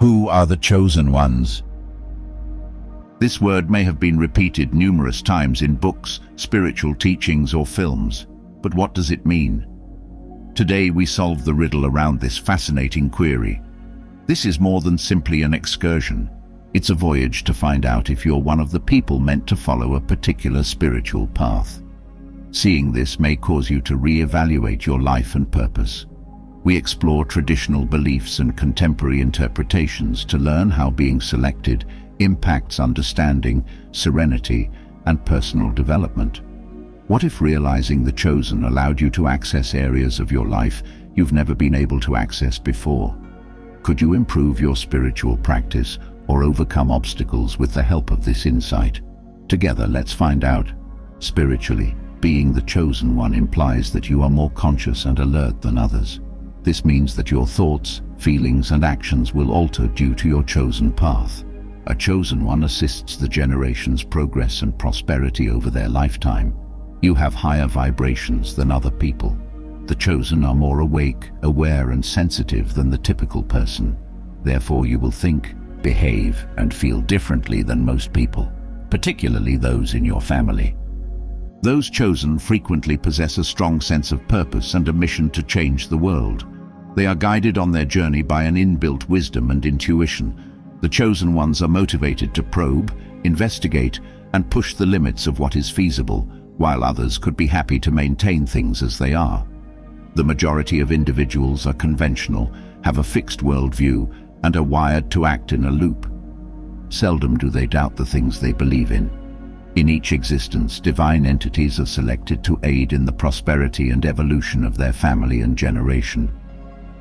Who are the chosen ones? This word may have been repeated numerous times in books, spiritual teachings, or films, but what does it mean? Today we solve the riddle around this fascinating query. This is more than simply an excursion. It's a voyage to find out if you're one of the people meant to follow a particular spiritual path. Seeing this may cause you to re-evaluate your life and purpose. We explore traditional beliefs and contemporary interpretations to learn how being selected impacts understanding, serenity, and personal development. What if realizing the chosen allowed you to access areas of your life you've never been able to access before? Could you improve your spiritual practice or overcome obstacles with the help of this insight? Together, let's find out. Spiritually, being the chosen one implies that you are more conscious and alert than others. This means that your thoughts, feelings, and actions will alter due to your chosen path. A chosen one assists the generation's progress and prosperity over their lifetime. You have higher vibrations than other people. The chosen are more awake, aware, and sensitive than the typical person. Therefore, you will think, behave, and feel differently than most people, particularly those in your family. Those chosen frequently possess a strong sense of purpose and a mission to change the world. They are guided on their journey by an inbuilt wisdom and intuition. The chosen ones are motivated to probe, investigate, and push the limits of what is feasible, while others could be happy to maintain things as they are. The majority of individuals are conventional, have a fixed worldview, and are wired to act in a loop. Seldom do they doubt the things they believe in. In each existence, divine entities are selected to aid in the prosperity and evolution of their family and generation.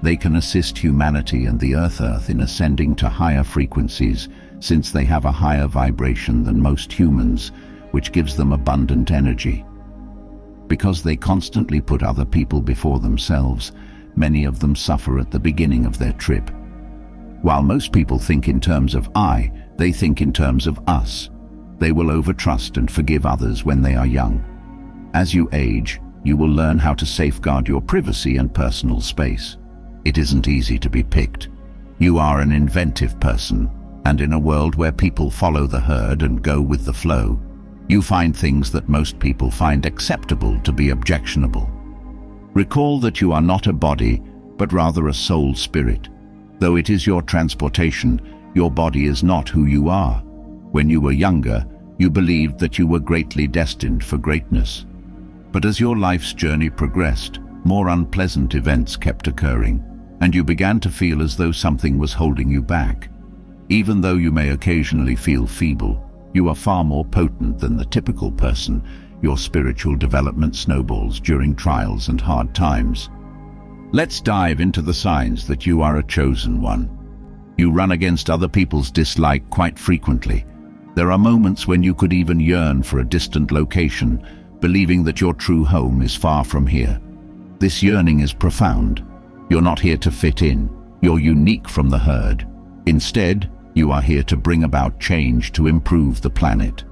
They can assist humanity and the Earth in ascending to higher frequencies, since they have a higher vibration than most humans, which gives them abundant energy. Because they constantly put other people before themselves, many of them suffer at the beginning of their trip. While most people think in terms of I, they think in terms of us. They will overtrust and forgive others when they are young. As you age, you will learn how to safeguard your privacy and personal space. It isn't easy to be picked. You are an inventive person, and in a world where people follow the herd and go with the flow, you find things that most people find acceptable to be objectionable. Recall that you are not a body, but rather a soul spirit. Though it is your transportation, your body is not who you are. When you were younger, you believed that you were greatly destined for greatness. But as your life's journey progressed, more unpleasant events kept occurring, and you began to feel as though something was holding you back. Even though you may occasionally feel feeble, you are far more potent than the typical person. Your spiritual development snowballs during trials and hard times. Let's dive into the signs that you are a chosen one. You run against other people's dislike quite frequently. There are moments when you could even yearn for a distant location, believing that your true home is far from here. This yearning is profound. You're not here to fit in. You're unique from the herd. Instead, you are here to bring about change to improve the planet.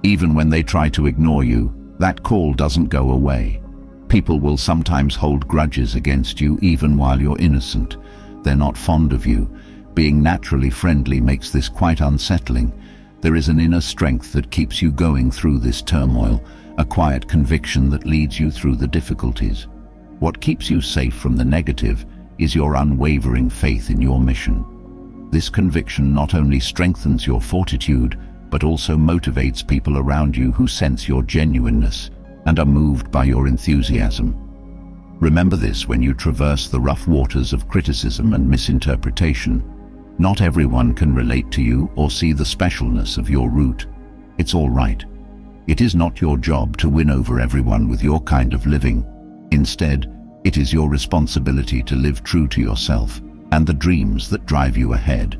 Even when they try to ignore you, that call doesn't go away. People will sometimes hold grudges against you even while you're innocent. They're not fond of you. Being naturally friendly makes this quite unsettling. There is an inner strength that keeps you going through this turmoil, a quiet conviction that leads you through the difficulties. What keeps you safe from the negative is your unwavering faith in your mission. This conviction not only strengthens your fortitude, but also motivates people around you who sense your genuineness and are moved by your enthusiasm. Remember this when you traverse the rough waters of criticism and misinterpretation. Not everyone can relate to you or see the specialness of your route. It's all right. It is not your job to win over everyone with your kind of living. Instead, it is your responsibility to live true to yourself and the dreams that drive you ahead.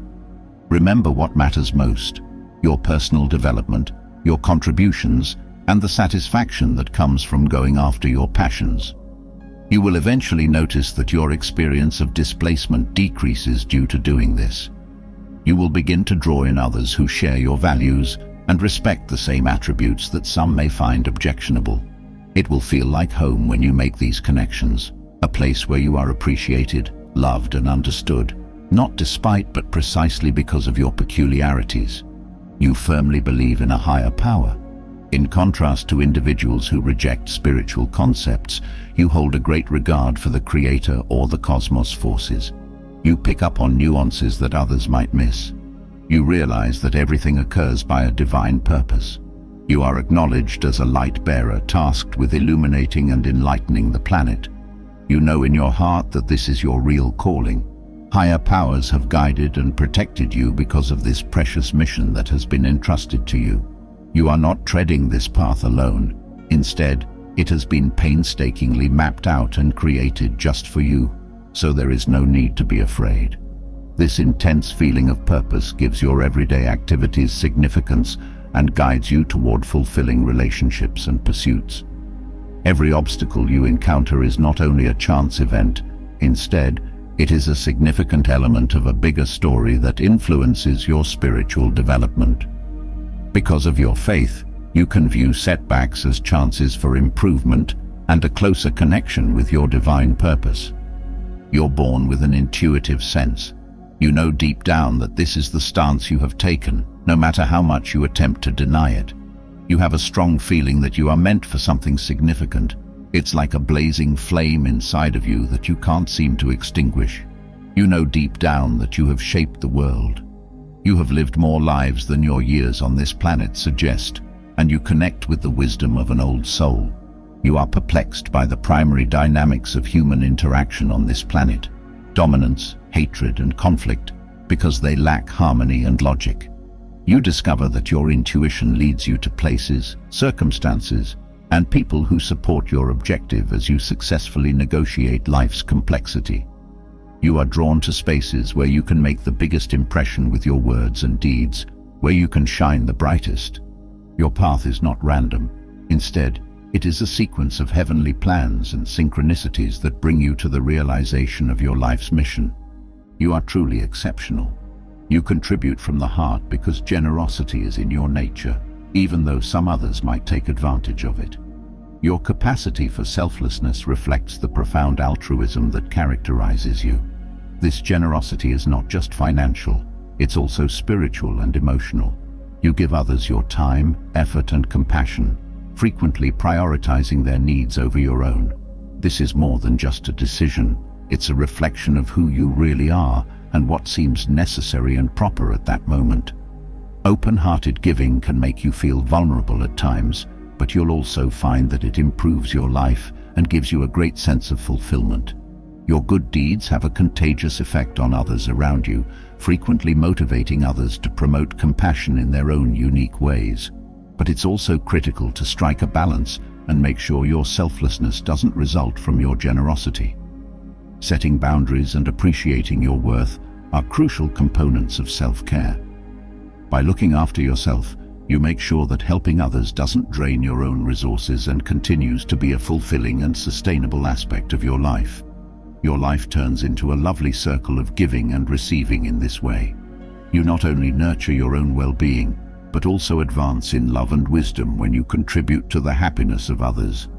Remember what matters most: your personal development, your contributions, and the satisfaction that comes from going after your passions. You will eventually notice that your experience of displacement decreases due to doing this. You will begin to draw in others who share your values and respect the same attributes that some may find objectionable. It will feel like home when you make these connections, a place where you are appreciated, loved, and understood, not despite but precisely because of your peculiarities. You firmly believe in a higher power. In contrast to individuals who reject spiritual concepts, you hold a great regard for the Creator or the cosmos forces. You pick up on nuances that others might miss. You realize that everything occurs by a divine purpose. You are acknowledged as a light bearer tasked with illuminating and enlightening the planet. You know in your heart that this is your real calling. Higher powers have guided and protected you because of this precious mission that has been entrusted to you. You are not treading this path alone. Instead, it has been painstakingly mapped out and created just for you, so there is no need to be afraid. This intense feeling of purpose gives your everyday activities significance and guides you toward fulfilling relationships and pursuits. Every obstacle you encounter is not only a chance event. Instead, it is a significant element of a bigger story that influences your spiritual development. Because of your faith, you can view setbacks as chances for improvement and a closer connection with your divine purpose. You're born with an intuitive sense. You know deep down that this is the stance you have taken, no matter how much you attempt to deny it. You have a strong feeling that you are meant for something significant. It's like a blazing flame inside of you that you can't seem to extinguish. You know deep down that you have shaped the world. You have lived more lives than your years on this planet suggest, and you connect with the wisdom of an old soul. You are perplexed by the primary dynamics of human interaction on this planet: dominance, hatred, and conflict, because they lack harmony and logic. You discover that your intuition leads you to places, circumstances, and people who support your objective as you successfully negotiate life's complexity. You are drawn to spaces where you can make the biggest impression with your words and deeds, where you can shine the brightest. Your path is not random. Instead, it is a sequence of heavenly plans and synchronicities that bring you to the realization of your life's mission. You are truly exceptional. You contribute from the heart because generosity is in your nature, even though some others might take advantage of it. Your capacity for selflessness reflects the profound altruism that characterizes you. This generosity is not just financial, it's also spiritual and emotional. You give others your time, effort, and compassion, frequently prioritizing their needs over your own. This is more than just a decision. It's a reflection of who you really are and what seems necessary and proper at that moment. Open-hearted giving can make you feel vulnerable at times, but you'll also find that it improves your life and gives you a great sense of fulfillment. Your good deeds have a contagious effect on others around you, frequently motivating others to promote compassion in their own unique ways. But it's also critical to strike a balance and make sure your selflessness doesn't result from your generosity. Setting boundaries and appreciating your worth are crucial components of self-care. By looking after yourself, you make sure that helping others doesn't drain your own resources and continues to be a fulfilling and sustainable aspect of your life. Your life turns into a lovely circle of giving and receiving in this way. You not only nurture your own well-being, but also advance in love and wisdom when you contribute to the happiness of others.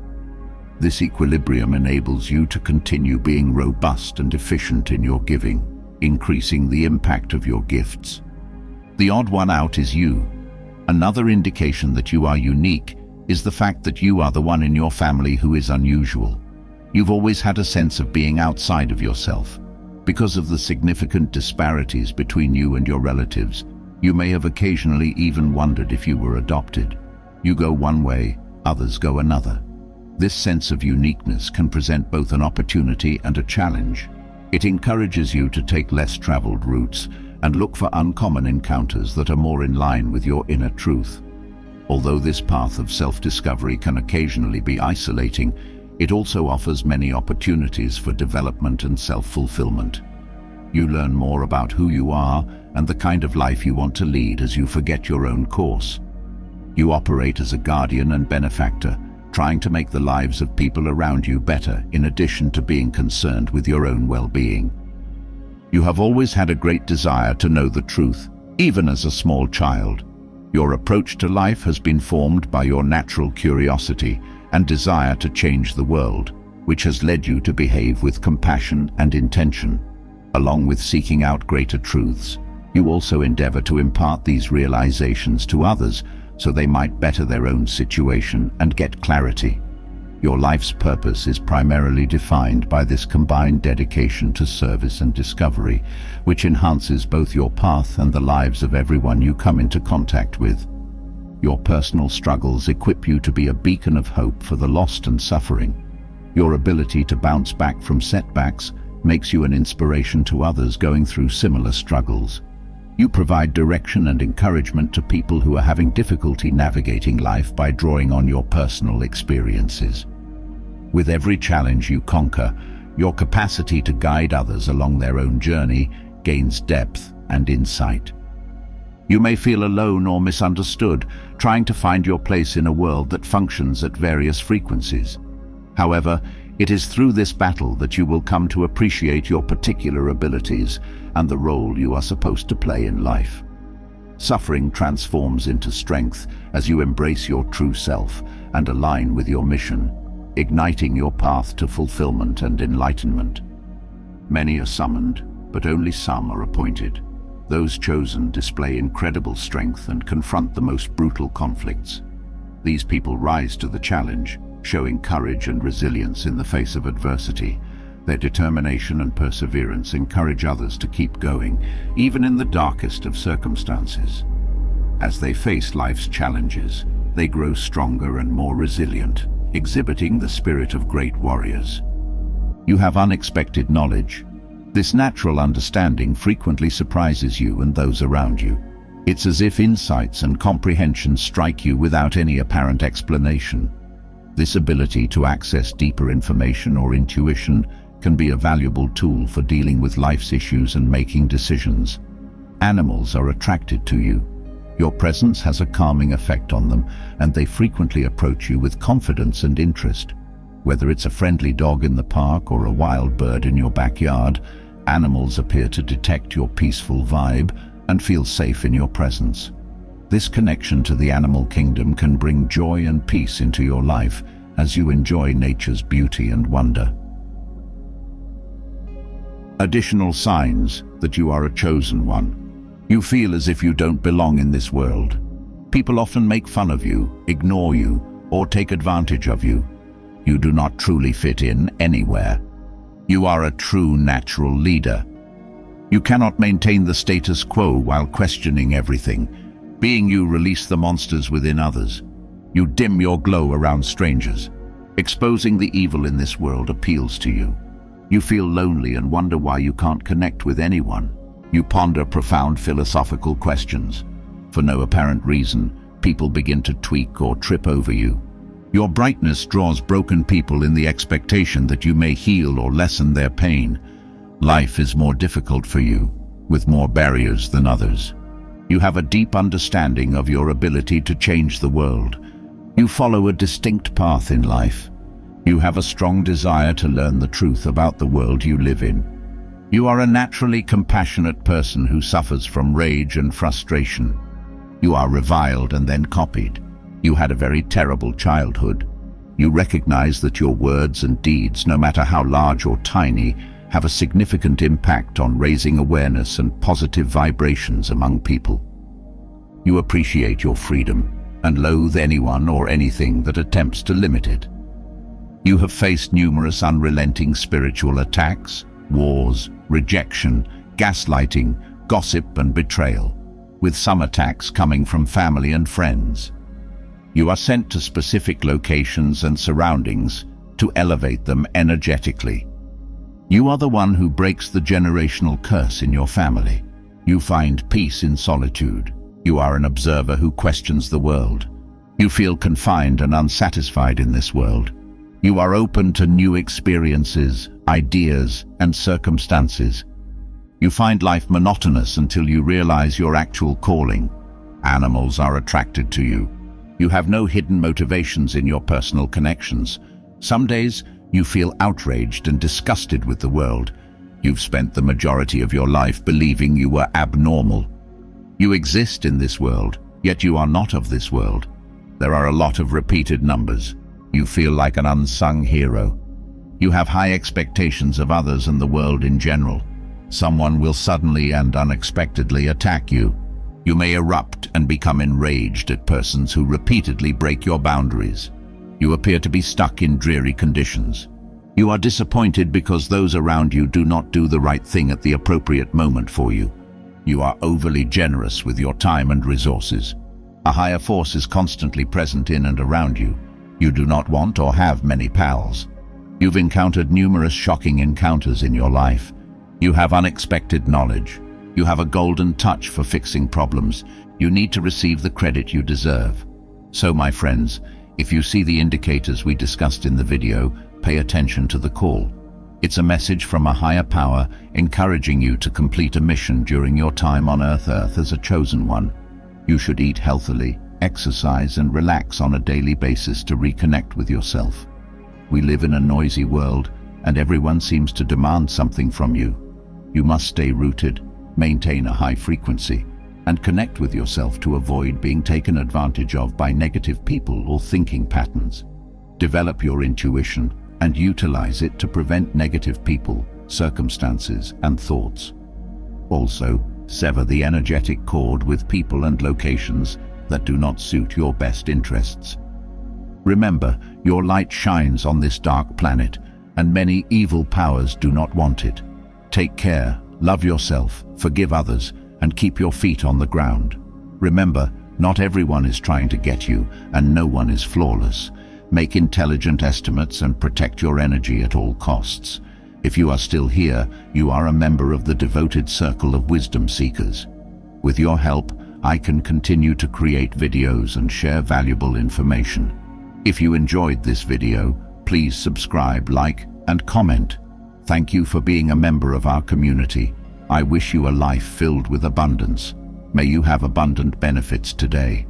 This equilibrium enables you to continue being robust and efficient in your giving, increasing the impact of your gifts. The odd one out is you. Another indication that you are unique is the fact that you are the one in your family who is unusual. You've always had a sense of being outside of yourself. Because of the significant disparities between you and your relatives, you may have occasionally even wondered if you were adopted. You go one way, others go another. This sense of uniqueness can present both an opportunity and a challenge. It encourages you to take less traveled routes and look for uncommon encounters that are more in line with your inner truth. Although this path of self-discovery can occasionally be isolating, it also offers many opportunities for development and self-fulfillment. You learn more about who you are and the kind of life you want to lead as you forget your own course. You operate as a guardian and benefactor, trying to make the lives of people around you better in addition to being concerned with your own well-being. You have always had a great desire to know the truth, even as a small child. Your approach to life has been formed by your natural curiosity and desire to change the world, which has led you to behave with compassion and intention. Along with seeking out greater truths, you also endeavor to impart these realizations to others so they might better their own situation and get clarity. Your life's purpose is primarily defined by this combined dedication to service and discovery, which enhances both your path and the lives of everyone you come into contact with. Your personal struggles equip you to be a beacon of hope for the lost and suffering. Your ability to bounce back from setbacks makes you an inspiration to others going through similar struggles. You provide direction and encouragement to people who are having difficulty navigating life by drawing on your personal experiences. With every challenge you conquer, your capacity to guide others along their own journey gains depth and insight. You may feel alone or misunderstood, trying to find your place in a world that functions at various frequencies. However, it is through this battle that you will come to appreciate your particular abilities and the role you are supposed to play in life. Suffering transforms into strength as you embrace your true self and align with your mission, igniting your path to fulfillment and enlightenment. Many are summoned, but only some are appointed. Those chosen display incredible strength and confront the most brutal conflicts. These people rise to the challenge, showing courage and resilience in the face of adversity. Their determination and perseverance encourage others to keep going, even in the darkest of circumstances. As they face life's challenges, they grow stronger and more resilient, exhibiting the spirit of great warriors. You have unexpected knowledge. This natural understanding frequently surprises you and those around you. It's as if insights and comprehension strike you without any apparent explanation. This ability to access deeper information or intuition can be a valuable tool for dealing with life's issues and making decisions. Animals are attracted to you. Your presence has a calming effect on them, and they frequently approach you with confidence and interest. Whether it's a friendly dog in the park or a wild bird in your backyard, animals appear to detect your peaceful vibe and feel safe in your presence. This connection to the animal kingdom can bring joy and peace into your life as you enjoy nature's beauty and wonder. Additional signs that you are a chosen one. You feel as if you don't belong in this world. People often make fun of you, ignore you, or take advantage of you. You do not truly fit in anywhere. You are a true natural leader. You cannot maintain the status quo while questioning everything. Being you release the monsters within others. You dim your glow around strangers. Exposing the evil in this world appeals to you. You feel lonely and wonder why you can't connect with anyone. You ponder profound philosophical questions. For no apparent reason, people begin to tweak or trip over you. Your brightness draws broken people in the expectation that you may heal or lessen their pain. Life is more difficult for you, with more barriers than others. You have a deep understanding of your ability to change the world. You follow a distinct path in life. You have a strong desire to learn the truth about the world you live in. You are a naturally compassionate person who suffers from rage and frustration. You are reviled and then copied. You had a very terrible childhood. You recognize that your words and deeds, no matter how large or tiny, have a significant impact on raising awareness and positive vibrations among people. You appreciate your freedom and loathe anyone or anything that attempts to limit it. You have faced numerous unrelenting spiritual attacks, wars, rejection, gaslighting, gossip and betrayal, with some attacks coming from family and friends. You are sent to specific locations and surroundings to elevate them energetically. You are the one who breaks the generational curse in your family. You find peace in solitude. You are an observer who questions the world. You feel confined and unsatisfied in this world. You are open to new experiences, ideas, and circumstances. You find life monotonous until you realize your actual calling. Animals are attracted to you. You have no hidden motivations in your personal connections. Some days, you feel outraged and disgusted with the world. You've spent the majority of your life believing you were abnormal. You exist in this world, yet you are not of this world. There are a lot of repeated numbers. You feel like an unsung hero. You have high expectations of others and the world in general. Someone will suddenly and unexpectedly attack you. You may erupt and become enraged at persons who repeatedly break your boundaries. You appear to be stuck in dreary conditions. You are disappointed because those around you do not do the right thing at the appropriate moment for you. You are overly generous with your time and resources. A higher force is constantly present in and around you. You do not want or have many pals. You've encountered numerous shocking encounters in your life. You have unexpected knowledge. You have a golden touch for fixing problems. You need to receive the credit you deserve. So, my friends, if you see the indicators we discussed in the video, pay attention to the call. It's a message from a higher power encouraging you to complete a mission during your time on Earth as a chosen one. You should eat healthily, exercise, and relax on a daily basis to reconnect with yourself. We live in a noisy world, and everyone seems to demand something from you. You must stay rooted, maintain a high frequency, and connect with yourself to avoid being taken advantage of by negative people or thinking patterns. Develop your intuition and utilize it to prevent negative people, circumstances, and thoughts. Also, sever the energetic cord with people and locations that do not suit your best interests. Remember, your light shines on this dark planet, and many evil powers do not want it. Take care, love yourself, forgive others, and keep your feet on the ground. Remember, not everyone is trying to get you, and no one is flawless. Make intelligent estimates and protect your energy at all costs. If you are still here, you are a member of the devoted circle of wisdom seekers. With your help, I can continue to create videos and share valuable information. If you enjoyed this video, please subscribe, like, and comment. Thank you for being a member of our community. I wish you a life filled with abundance. May you have abundant benefits today.